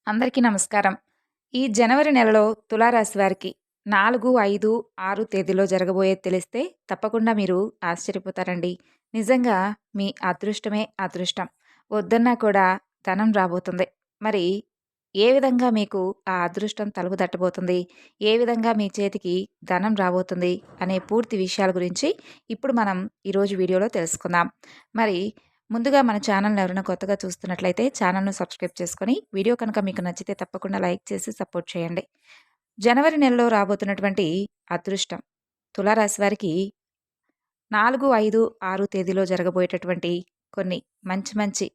అందరికీ నమస్కారం. ఈ జనవరి నెలలో తులారాశి వారికి 4, 5, 6 తేదీలో జరగబోయేది తెలిస్తే తప్పకుండా మీరు ఆశ్చర్యపోతారండి. నిజంగా మీ అదృష్టమే అదృష్టం. వద్దన్నా కూడా ధనం రాబోతుంది. మరి ఏ విధంగా మీకు ఆ అదృష్టం తలుపు తట్టబోతుంది? ఏ విధంగా మీ చేతికి ధనం రాబోతుంది? అనే పూర్తి విషయాల గురించి ఇప్పుడు మనం ఈరోజు వీడియోలో తెలుసుకుందాం. మరి ముందుగా మన ఛానల్‌ని ఎవరైనా కొత్తగా చూస్తున్నట్లయితే ఛానల్‌ను సబ్స్క్రైబ్ చేసుకొని, వీడియో కనుక మీకు నచ్చితే తప్పకుండా లైక్ చేసి సపోర్ట్ చేయండి. జనవరి నెలలో రాబోతున్నటువంటి అదృష్టం తులారాశి వారికి 4, 5, 6 తేదీలో జరగబోయేటటువంటి కొన్ని మంచి మంచి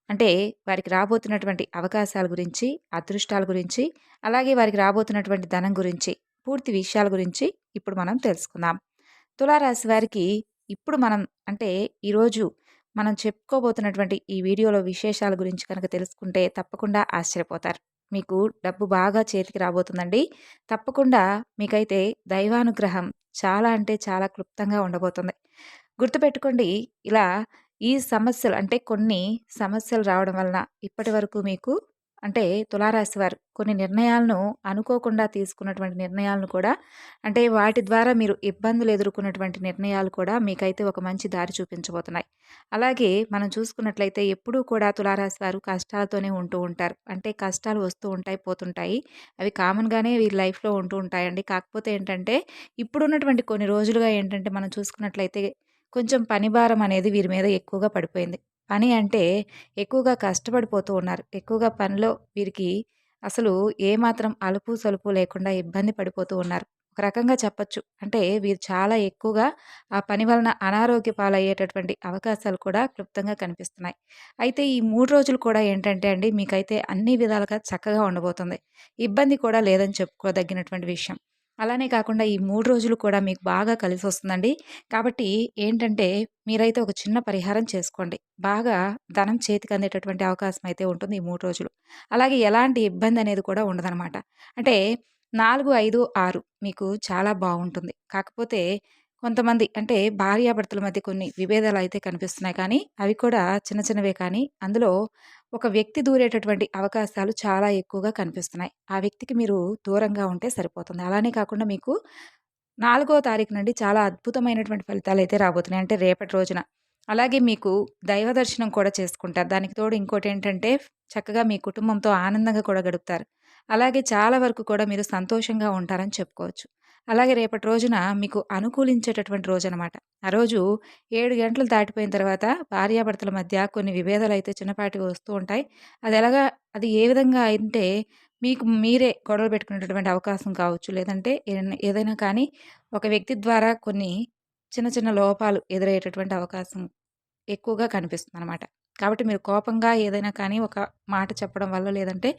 అంటే వారికి రాబోతున్నటువంటి అవకాశాల గురించి, అదృష్టాల గురించి, అలాగే వారికి రాబోతున్నటువంటి ధనం గురించి, పూర్తి విషయాల గురించి ఇప్పుడు మనం తెలుసుకుందాం. తులారాశి వారికి ఇప్పుడు మనం అంటే ఈరోజు మనం చెప్పుకోబోతున్నటువంటి ఈ వీడియోలో విశేషాల గురించి కనుక తెలుసుకుంటే తప్పకుండా ఆశ్చర్యపోతారు. మీకు డబ్బు బాగా చేతికి రాబోతుందండి. తప్పకుండా మీకైతే దైవానుగ్రహం చాలా అంటే చాలా క్లుప్తంగా ఉండబోతుంది. గుర్తుపెట్టుకోండి, ఇలా ఈ సమస్యలు అంటే కొన్ని సమస్యలు రావడం వలన ఇప్పటివరకు మీకు అంటే తులారాశి వారు కొన్ని నిర్ణయాలను అనుకోకుండా తీసుకున్నటువంటి నిర్ణయాలను కూడా అంటే వాటి ద్వారా మీరు ఇబ్బందులు ఎదుర్కొన్నటువంటి నిర్ణయాలు కూడా మీకైతే ఒక మంచి దారి చూపించబోతున్నాయి. అలాగే మనం చూసుకున్నట్లయితే ఎప్పుడూ కూడా తులారాశి వారు కష్టాలతోనే ఉంటూ ఉంటారు. అంటే కష్టాలు వస్తూ ఉంటాయి, పోతుంటాయి. అవి కామన్‌గానే వీరి లైఫ్‌లో ఉంటూ ఉంటాయండి. కాకపోతే ఏంటంటే ఇప్పుడున్నటువంటి కొన్ని రోజులుగా ఏంటంటే మనం చూసుకున్నట్లయితే కొంచెం పని భారం అనేది వీరి మీద ఎక్కువగా పడిపోయింది. పని అంటే ఎక్కువగా కష్టపడిపోతూ ఉన్నారు. ఎక్కువగా పనిలో వీరికి అసలు ఏమాత్రం అలుపు, సలుపు లేకుండా ఇబ్బంది పడిపోతూ ఉన్నారు. ఒక రకంగా చెప్పొచ్చు. అంటే వీరు చాలా ఎక్కువగా ఆ పని వలన అనారోగ్య పాలయ్యేటటువంటి అవకాశాలు కూడా క్లుప్తంగా కనిపిస్తున్నాయి. అయితే ఈ 3 రోజులు కూడా ఏంటంటే అండి మీకైతే అన్ని విధాలుగా చక్కగా ఉండబోతుంది. ఇబ్బంది కూడా లేదని చెప్పుకోదగినటువంటి విషయం. అలానే కాకుండా ఈ 3 రోజులు కూడా మీకు బాగా కలిసొస్తుందండి. కాబట్టి ఏంటంటే మీరైతే ఒక చిన్న పరిహారం చేసుకోండి. బాగా ధనం చేతికందేటటువంటి అవకాశం అయితే ఉంటుంది ఈ 3 రోజులు. అలాగే ఎలాంటి ఇబ్బందనేది కూడా ఉండదనమాట. అంటే 4, 5, 6 మీకు చాలా బావుంటుంది. కాకపోతే కొంతమంది అంటే భార్యాభర్తల మధ్య కొన్ని విభేదాలయితే కనిపిస్తున్నాయి కానీ, అవి కూడా చిన్న చిన్నవే కానీ, అందులో ఒక వ్యక్తి దూరేటటువంటి అవకాశాలు చాలా ఎక్కువగా కనిపిస్తున్నాయి. ఆ వ్యక్తికి మీరు దూరంగా ఉంటే సరిపోతుంది. అలానే కాకుండా మీకు 4 తారీఖు నుండి చాలా అద్భుతమైనటువంటి ఫలితాలైతే రాబోతున్నాయి. అంటే రేపటి రోజున. అలాగే మీకు దైవ దర్శనం కూడా చేసుకుంటారు. దానికి తోడు ఇంకోటేంటంటే చక్కగా మీ కుటుంబంతో ఆనందంగా కూడా గడుపుతారు. అలాగే చాలా వరకు కూడా మీరు సంతోషంగా ఉంటారని చెప్పుకోవచ్చు. అలాగే రేపటి రోజున మీకు అనుకూలించేటటువంటి రోజనమాట. ఆ రోజు 7 గంటలు దాటిపోయిన తర్వాత భార్యాభర్తల మధ్య కొన్ని విభేదాలైతే చిన్నపాటివి వస్తూ ఉంటాయి. అది ఏ విధంగా అంటే మీకు మీరే గొడవలు పెట్టుకునేటటువంటి అవకాశం కావచ్చు. లేదంటే ఏదైనా కానీ ఒక వ్యక్తి ద్వారా కొన్ని చిన్న చిన్న లోపాలు ఎదురయ్యేటటువంటి అవకాశం ఎక్కువగా కనిపిస్తుందనమాట. కాబట్టి మీరు కోపంగా ఏదైనా కానీ ఒక మాట చెప్పడం వల్ల లేదంటే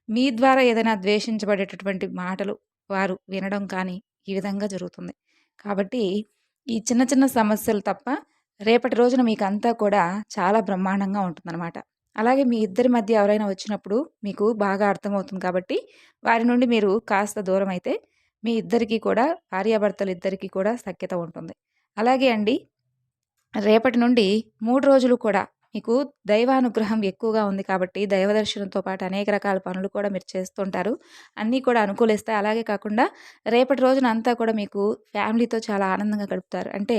మీ ద్వారా ఏదైనా ద్వేషించబడేటటువంటి మాటలు వారు వినడం కానీ ఈ విధంగా జరుగుతుంది. కాబట్టి ఈ చిన్న చిన్న సమస్యలు తప్ప రేపటి రోజున మీకంతా కూడా చాలా బ్రహ్మాండంగా ఉంటుందనమాట. అలాగే మీ ఇద్దరి మధ్య ఎవరైనా వచ్చినప్పుడు మీకు బాగా అర్థమవుతుంది కాబట్టి వారి నుండి మీరు కాస్త దూరమైతే మీ ఇద్దరికీ కూడా భార్యాభర్తలిద్దరికీ కూడా సఖ్యత ఉంటుంది. అలాగే అండి రేపటి నుండి 3 రోజులు కూడా మీకు దైవానుగ్రహం ఎక్కువగా ఉంది కాబట్టి, దైవ దర్శనంతో పాటు అనేక రకాల పనులు కూడా మీరు చేస్తుంటారు. అన్నీ కూడా అనుకూలిస్తాయి. అలాగే కాకుండా రేపటి రోజున అంతా కూడా మీకు ఫ్యామిలీతో చాలా ఆనందంగా గడుపుతారు. అంటే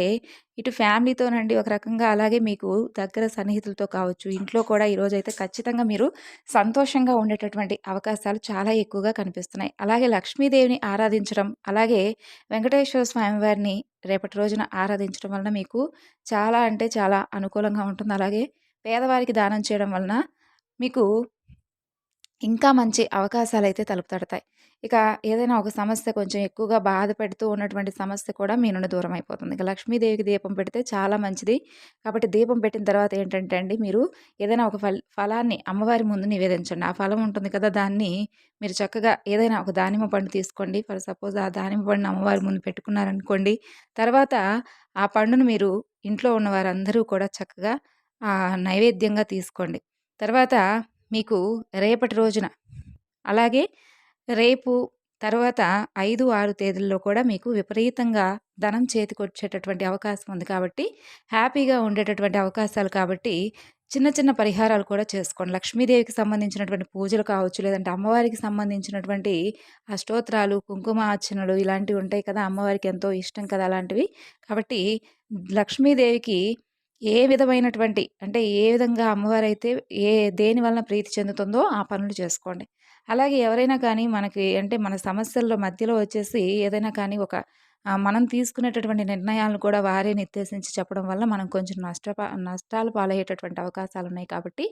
ఇటు ఫ్యామిలీతోనండి ఒక రకంగా, అలాగే మీకు దగ్గర సన్నిహితులతో కావచ్చు, ఇంట్లో కూడా ఈరోజైతే ఖచ్చితంగా మీరు సంతోషంగా ఉండేటటువంటి అవకాశాలు చాలా ఎక్కువగా కనిపిస్తున్నాయి. అలాగే లక్ష్మీదేవిని ఆరాధించడం, అలాగే వెంకటేశ్వర స్వామి వారిని రేపటి రోజున ఆరాధించడం వలన మీకు చాలా అంటే చాలా అనుకూలంగా ఉంటుంది. అలాగే పేదవారికి దానం చేయడం వలన మీకు ఇంకా మంచి అవకాశాలైతే తలుపు తడతాయి. ఇక ఏదైనా ఒక సమస్య కొంచెం ఎక్కువగా బాధ పెడుతూ ఉన్నటువంటి సమస్య కూడా మీ నుండి దూరం అయిపోతుంది. ఇక లక్ష్మీదేవికి దీపం పెడితే చాలా మంచిది. కాబట్టి దీపం పెట్టిన తర్వాత ఏంటంటే అండి, మీరు ఏదైనా ఒక ఫలాన్ని అమ్మవారి ముందు నివేదించండి. ఆ ఫలం ఉంటుంది కదా! దాన్ని మీరు చక్కగా ఏదైనా ఒక దానిమ్మ పండు తీసుకోండి. ఫర్ సపోజ్ ఆ దానిమ్మ పండుని అమ్మవారి ముందు పెట్టుకున్నారనుకోండి. తర్వాత ఆ పండును మీరు ఇంట్లో ఉన్న వారందరూ కూడా చక్కగా నైవేద్యంగా తీసుకోండి. తర్వాత మీకు రేపటి రోజున అలాగే రేపు తర్వాత 5, 6 తేదీల్లో కూడా మీకు విపరీతంగా ధనం చేతికొచ్చేటటువంటి అవకాశం ఉంది కాబట్టి, హ్యాపీగా ఉండేటటువంటి అవకాశాలు కాబట్టి, చిన్న చిన్న పరిహారాలు కూడా చేసుకోండి. లక్ష్మీదేవికి సంబంధించినటువంటి పూజలు కావచ్చు, లేదంటే అమ్మవారికి సంబంధించినటువంటి స్తోత్రాలు, కుంకుమ అర్చనలు ఇలాంటివి ఉంటాయి కదా! అమ్మవారికి ఎంతో ఇష్టం కదా అలాంటివి. కాబట్టి లక్ష్మీదేవికి ఏ విధమైనటువంటి అంటే ఏ విధంగా అమ్మవారైతే దేని వలన ప్రీతి చెందుతుందో ఆ పనులు చేసుకోండి. అలాగే ఎవరైనా కానీ మనకి అంటే మన సమస్యల్లో మధ్యలో వచ్చేసి ఏదైనా కానీ మనం తీసుకునేటటువంటి నిర్ణయాలను కూడా వారే నిర్దేశించి చెప్పడం వల్ల మనం కొంచెం నష్టాలు పాలయ్యేటటువంటి అవకాశాలున్నాయి కాబట్టి,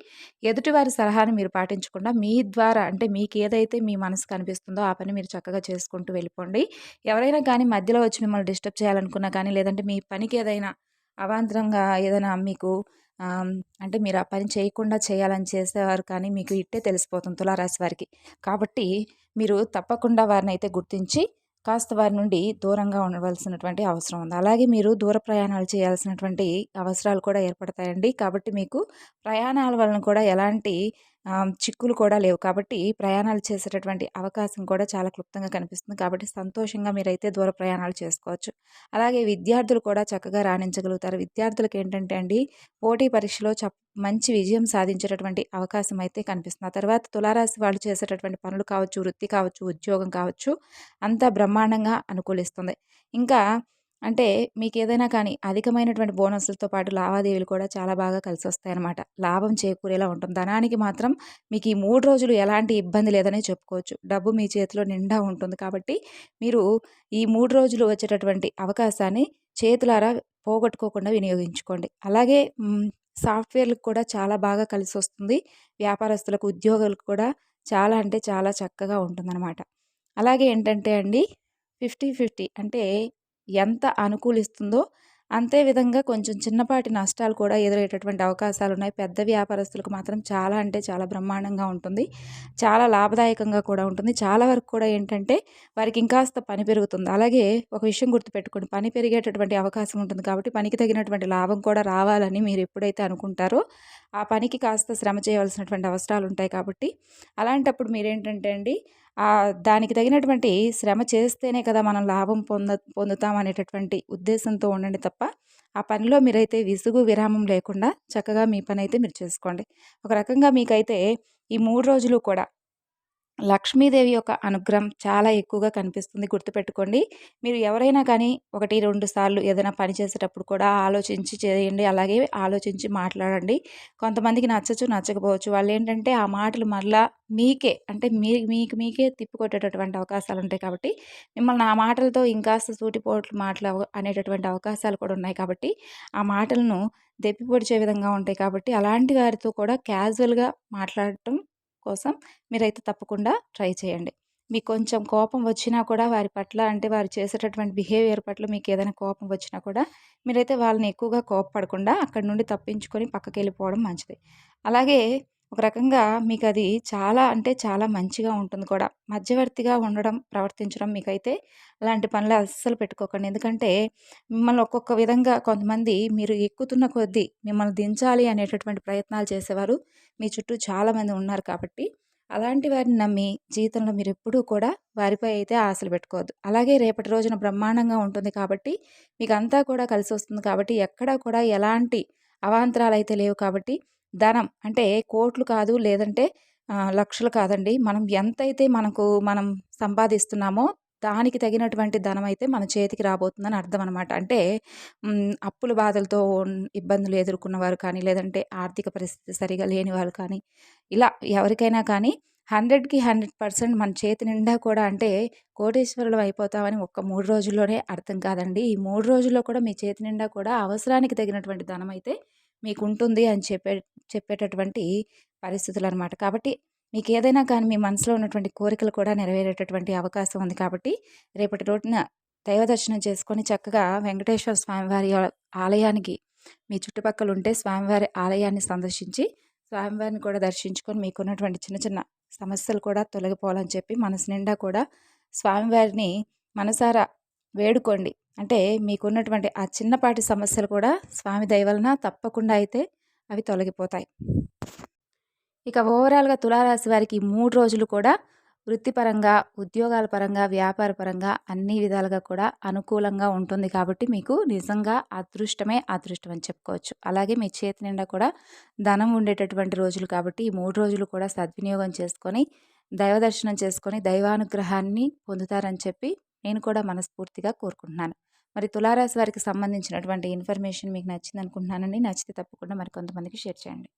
ఎదుటివారి సలహాని మీరు పాటించకుండా మీ ద్వారా అంటే మీకేదైతే మీ మనసుకు అనిపిస్తుందో ఆ పని మీరు చక్కగా చేసుకుంటూ వెళ్ళిపోండి. ఎవరైనా కానీ మధ్యలో వచ్చి మిమ్మల్ని డిస్టర్బ్ చేయాలనుకున్నా కానీ, లేదంటే మీ పనికి ఏదైనా అవాంతరంగా ఏదైనా మీకు అంటే మీరు ఆ పని చేయకుండా చేయాలని చేసేవారు కానీ మీకు ఇట్టే తెలిసిపోతుంది తులారాశి వారికి. కాబట్టి మీరు తప్పకుండా వారినైతే గుర్తించి కాస్త వారి నుండి దూరంగా ఉండవలసినటువంటి అవసరం ఉంది. అలాగే మీరు దూర ప్రయాణాలు చేయాల్సినటువంటి అవసరాలు కూడా ఏర్పడతాయండి. కాబట్టి మీకు ప్రయాణాల వలన కూడా ఎలాంటి చిక్కులు కూడా లేవు. కాబట్టి ప్రయాణాలు చేసేటటువంటి అవకాశం కూడా చాలా క్లుప్తంగా కనిపిస్తుంది. కాబట్టి సంతోషంగా మీరైతే దూర ప్రయాణాలు చేసుకోవచ్చు. అలాగే విద్యార్థులు కూడా చక్కగా రాణించగలుగుతారు. విద్యార్థులకు ఏంటంటే అండి, పోటీ పరీక్షలో మంచి విజయం సాధించేటటువంటి అవకాశం అయితే కనిపిస్తుంది. ఆ తర్వాత తులారాశి వాళ్ళు చేసేటటువంటి పనులు కావచ్చు, వృత్తి కావచ్చు, ఉద్యోగం కావచ్చు, అంతా బ్రహ్మాండంగా అనుకూలిస్తుంది. ఇంకా అంటే మీకేదైనా కానీ అధికమైనటువంటి బోనస్‌లతో పాటు లావాదేవీలు కూడా చాలా బాగా కలిసొస్తాయన్నమాట. లాభం చేకూరేలా ఉంటుంది. ధనానికి మాత్రం మీకు ఈ 3 రోజులు ఎలాంటి ఇబ్బంది లేదనే చెప్పుకోవచ్చు. డబ్బు మీ చేతిలో నిండా ఉంటుంది కాబట్టి, మీరు ఈ 3 రోజులు వచ్చేటటువంటి అవకాశాన్ని చేతులారా పోగొట్టుకోకుండా వినియోగించుకోండి. అలాగే సాఫ్ట్‌వేర్‌లకు కూడా చాలా బాగా కలిసొస్తుంది. వ్యాపారస్తులకు, ఉద్యోగులకు కూడా చాలా అంటే చాలా చక్కగా ఉంటుందన్నమాట. అలాగే ఏంటంటే అండి 50, 50 అంటే ఎంత అనుకూలిస్తుందో అంతే విధంగా కొంచెం చిన్నపాటి నష్టాలు కూడా ఎదురయ్యేటటువంటి అవకాశాలున్నాయి. పెద్ద వ్యాపారస్తులకు మాత్రం చాలా అంటే చాలా బ్రహ్మాండంగా ఉంటుంది. చాలా లాభదాయకంగా కూడా ఉంటుంది. చాలా వరకు కూడా ఏంటంటే వారికి ఇంకాస్త పని పెరుగుతుంది. అలాగే ఒక విషయం గుర్తుపెట్టుకోండి. పని పెరిగేటటువంటి అవకాశం ఉంటుంది కాబట్టి పనికి తగినటువంటి లాభం కూడా రావాలని మీరు ఎప్పుడైతే అనుకుంటారో ఆ పనికి కాస్త శ్రమ చేయవలసినటువంటి అవసరాలు ఉంటాయి కాబట్టి అలాంటప్పుడు మీరేంటంటే అండి దానికి తగినటువంటి శ్రమ చేస్తేనే కదా మనం లాభం పొందుతాం అనేటటువంటి ఉద్దేశంతో ఉండండి తప్ప ఆ పనిలో మీరైతే విసుగు విరామం లేకుండా చక్కగా మీ పని అయితే మీరు చేసుకోండి. ఒక రకంగా మీకైతే ఈ 3 రోజులు కూడా లక్ష్మీదేవి యొక్క అనుగ్రహం చాలా ఎక్కువగా కనిపిస్తుంది. గుర్తుపెట్టుకోండి. మీరు ఎవరైనా కానీ 1, 2 సార్లు ఏదైనా పని చేసేటప్పుడు కూడా ఆలోచించి చేయండి. అలాగే ఆలోచించి మాట్లాడండి. కొంతమందికి నచ్చచ్చు, నచ్చకపోవచ్చు. వాళ్ళేంటంటే ఆ మాటలు మరలా మీకే అంటే మీకే తిప్పికొట్టేటటువంటి అవకాశాలుంటాయి కాబట్టి, మిమ్మల్ని ఆ మాటలతో ఇంకాస్త సూటిపోట్లు మాటలు అనేటటువంటి అవకాశాలు కూడా ఉన్నాయి కాబట్టి, ఆ మాటలను దెప్పి పొడిచే విధంగా ఉంటాయి కాబట్టి, అలాంటి వారితో కూడా క్యాజువల్‌గా మాట్లాడటం కోసం మీరైతే తప్పకుండా ట్రై చేయండి. మీకు కొంచెం కోపం వచ్చినా కూడా వారి పట్ల అంటే వారు చేసేటటువంటి బిహేవియర్ పట్ల మీకు ఏదైనా కోపం వచ్చినా కూడా మీరైతే వాళ్ళని ఎక్కువగా కోపపడకుండా అక్కడి నుండి తప్పించుకొని పక్కకెళ్ళిపోవడం మంచిది. అలాగే ఒక రకంగా మీకది చాలా అంటే చాలా మంచిగా ఉంటుంది కూడా. మధ్యవర్తిగా ఉండడం, ప్రవర్తించడం మీకైతే అలాంటి పనులు అస్సలు పెట్టుకోకండి. ఎందుకంటే మిమ్మల్ని ఒక్కొక్క విధంగా కొంతమంది మీరు ఎక్కుతున్న కొద్దీ మిమ్మల్ని దించాలి అనేటటువంటి ప్రయత్నాలు చేసేవారు మీ చుట్టూ చాలామంది ఉన్నారు కాబట్టి, అలాంటి వారిని నమ్మి జీవితంలో మీరెప్పుడూ కూడా వారిపై అయితే ఆశలు పెట్టుకోవద్దు. అలాగే రేపటి రోజున బ్రహ్మాండంగా ఉంటుంది కాబట్టి, మీకంతా కూడా కలిసొస్తుంది కాబట్టి, ఎక్కడా కూడా ఎలాంటి అవాంతరాలైతే లేవు కాబట్టి, ధనం అంటే కోట్లు కాదు, లేదంటే లక్షలు కాదండి. మనం ఎంతైతే మనం సంపాదిస్తున్నామో దానికి తగినటువంటి ధనమైతే మన చేతికి రాబోతుందని అర్థం అనమాట. అంటే అప్పుల బాధలతో ఇబ్బందులు ఎదుర్కొన్నవారు కానీ, లేదంటే ఆర్థిక పరిస్థితి సరిగా లేని వాళ్ళు కానీ, ఇలా ఎవరికైనా కానీ 100కి 100% మన చేతి నిండా కూడా అంటే కోటీశ్వరులం అయిపోతామని ఒక్క 3 రోజుల్లోనే అర్థం కాదండి. ఈ 3 రోజుల్లో కూడా మీ చేతి నిండా కూడా అవసరానికి తగినటువంటి ధనమైతే మీకుంటుంది అని చెప్పేటటువంటి పరిస్థితులనమాట. కాబట్టి మీకేదైనా కానీ మీ మనసులో ఉన్నటువంటి కోరికలు కూడా నెరవేరేటటువంటి అవకాశం ఉంది కాబట్టి రేపటి రోజున దైవ దర్శనం చేసుకొని చక్కగా వెంకటేశ్వర స్వామివారి ఆలయానికి మీ చుట్టుపక్కల ఉంటే స్వామివారి ఆలయాన్ని సందర్శించి స్వామివారిని కూడా దర్శించుకొని మీకున్నటువంటి చిన్న చిన్న సమస్యలు కూడా తొలగిపోవాలని చెప్పి మనసు నిండా కూడా స్వామివారిని మనసారా వేడుకోండి. అంటే మీకున్నటువంటి ఆ చిన్నపాటి సమస్యలు కూడా స్వామి దయ వలన తప్పకుండా అయితే అవి తొలగిపోతాయి. ఇక ఓవరాల్‌గా తులారాశి వారికి 3 రోజులు కూడా వృత్తిపరంగా, ఉద్యోగాల పరంగా, వ్యాపార పరంగా అన్ని విధాలుగా కూడా అనుకూలంగా ఉంటుంది కాబట్టి మీకు నిజంగా అదృష్టమే అదృష్టం అని చెప్పుకోవచ్చు. అలాగే మీ చేతి నిండా కూడా ధనం ఉండేటటువంటి రోజులు కాబట్టి ఈ 3 రోజులు కూడా సద్వినియోగం చేసుకొని, దైవ దర్శనం చేసుకొని, దైవానుగ్రహాన్ని పొందుతారని చెప్పి నేను కూడా మనస్ఫూర్తిగా కోరుకుంటున్నాను. మరి తులారాశి వారికి సంబంధించినటువంటి ఇన్ఫర్మేషన్ మీకు నచ్చిందనుకుంటున్నానండి. నచ్చితే తప్పకుండా మరి కొంతమందికి షేర్ చేయండి.